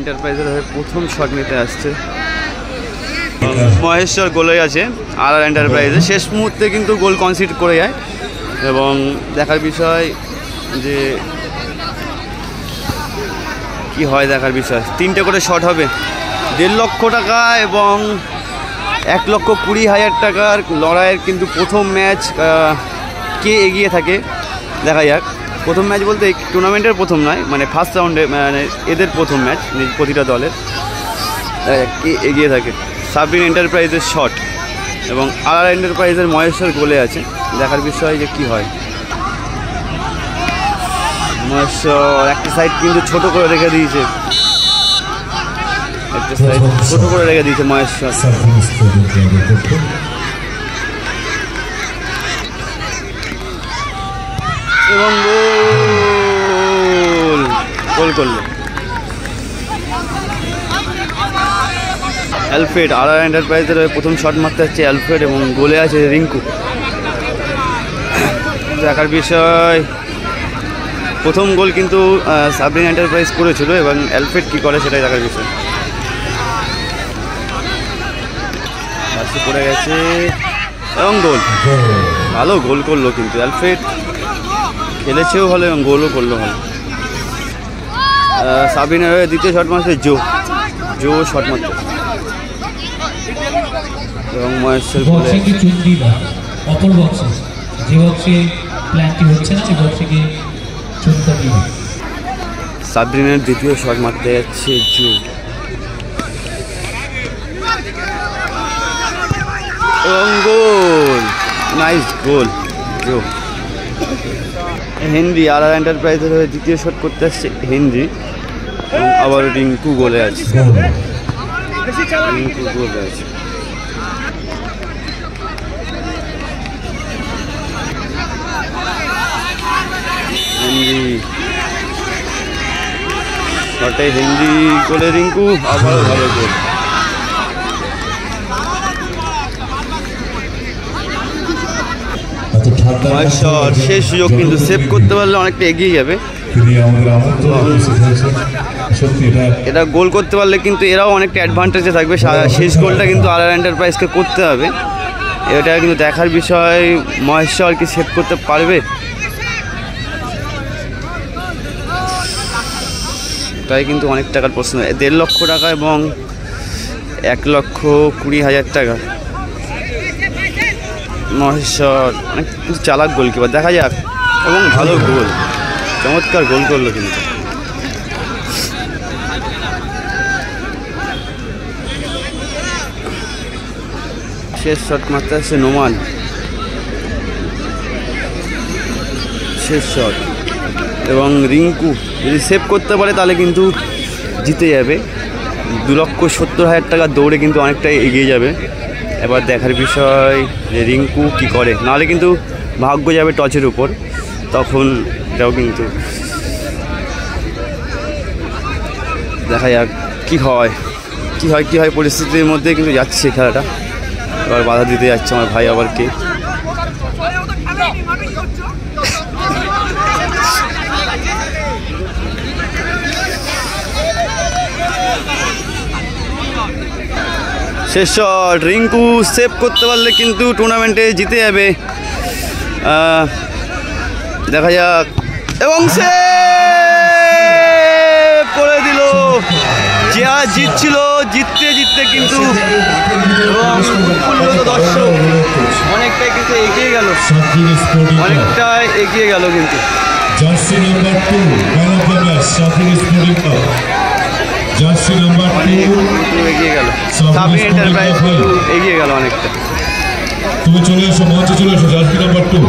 এন্টারপ্রাইজের হয়ে প্রথম শট নিতে আসছে মহেশ্বর, গোলে আছে আর এন্টারপ্রাইজে। শেষ মুহূর্তে কিন্তু গোল কনসিড করে যায় এবং দেখার বিষয় যে কি হয়, দেখার বিষয়। 3টে করে শট হবে, 1.5 লক্ষ টাকা এবং 1,20,000 টাকার লড়াইয়ের কিন্তু প্রথম ম্যাচ। কে এগিয়ে থাকে দেখা যাক। প্রথম ম্যাচ বলতে টুর্নামেন্টের প্রথম নয়, মানে ফার্স্ট রাউন্ডে, মানে এদের প্রথম ম্যাচ প্রতিটা দলের। দেখা যাক কে এগিয়ে থাকে। সাবরিন এন্টারপ্রাইজের শট এবং আর এন্টারপ্রাইজের মহেশ্বর গোলে আছে। দেখার বিষয় যে কি হয়। মহেশ্বর একটা সাইড কিন্তু ছোট করে রেখে দিয়েছে, একটা সাইড ছোট করে রেখে দিয়েছে মহেশ্বর। এবং গোল করলো অ্যালফ্রেড। আর এন্টারপ্রাইজের প্রথম শট মারতে হচ্ছে অ্যালফ্রেড এবং গোলে আছে রিঙ্কু। দেখার বিষয়, প্রথম গোল কিন্তু সাবরিন এন্টারপ্রাইজ করেছিল এবং অ্যালফ্রেড কী করে সেটাই দেখার বিষয়। পড়ে গেছে এবং গোল, ভালো গোল করলো কিন্তু অ্যালফ্রেড, খেলেছেও ভালো এবং গোলও করলো ভালো। সাবরিনের দ্বিতীয় শট মারছে জো শট মারতে এবং মহেশ্বর অপর বক্সে, যে বক্সে প্ল্যানটি হচ্ছে না, সেই বক্সে গিয়ে চুনটা দিবে। সাবরিনের দ্বিতীয় শট মারতে যাচ্ছে জো এবং গোল, নাইস গোল জো। হেনরি আর এন্টারপ্রাইজের হয়ে দ্বিতীয় শট করতে আসছে হেনরি এবং আবার রিঙ্কু গোলে আছে, রিঙ্কু গোলে আছে। হেনরি শটে হেনরি গোলে রিঙ্কু, আবার ভালো গোল। মহেশ্বর শেষ সুযোগ কিন্তু সেভ করতে পারলে অনেকটা এগিয়ে যাবে। এটা গোল করতে পারলে কিন্তু এরাও অনেকটা অ্যাডভান্টেজে থাকবে। শেষ গোলটা কিন্তু আর এন্টারপ্রাইজকে করতে হবে, এটা কিন্তু দেখার বিষয়। মহেশ্বর কি সেভ করতে পারবে, তাই কিন্তু অনেক টাকার প্রশ্ন। 1.5 লক্ষ টাকা এবং 1,20,000 টাকা। মহেশ্বর অনেক চালাক গোলকিপার, দেখা যাক। এবং ভালো গোল, চমৎকার গোল করলো কিন্তু। শেষ শট মারতে আসছে নোমান, শেষ শট এবং রিঙ্কু যদি সেভ করতে পারে তাহলে কিন্তু জিতে যাবে। 2,70,000 টাকা দৌড়ে কিন্তু অনেকটাই এগিয়ে যাবে। এবার দেখার বিষয় যে রিঙ্কু কি করে, নাহলে কিন্তু ভাগ্য যাবে টচের উপর, তখন এটাও কিন্তু দেখা যাক কী হয় পরিস্থিতির মধ্যে কিন্তু যাচ্ছে খেলাটা। এবার বাধা দিতে যাচ্ছে আমার ভাই আবার কে। শেষ শট, রিঙ্কু সেভ করতে পারলে কিন্তু টুর্নামেন্টে জিতে যাবে। দেখা যাক এবং সেভ করে দিল। যে আর জিতছিল, জিততে কিন্তু এবং দর্শক অনেকটাই কিন্তু এগিয়ে গেল, অনেকটাই এগিয়ে গেল কিন্তু। Jersey number 2 man of the match Sabrin sporting club. Jersey number 2 এগিয়ে গেল, সাবরিন এন্টারপ্রাইজ এগিয়ে গেল অনেকটা। তুমি চলে এসো, মঞ্চে চলে এসো। Jersey number 2,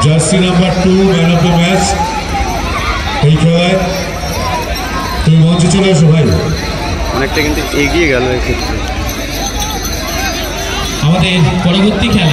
jersey number 2 man of the match এই খেলায়। তুমি মঞ্চে চলে এসো ভাই। অনেকটা কিন্তু এগিয়ে গেল এক্ষেত্রে। আমাদের পরবর্তী খেলা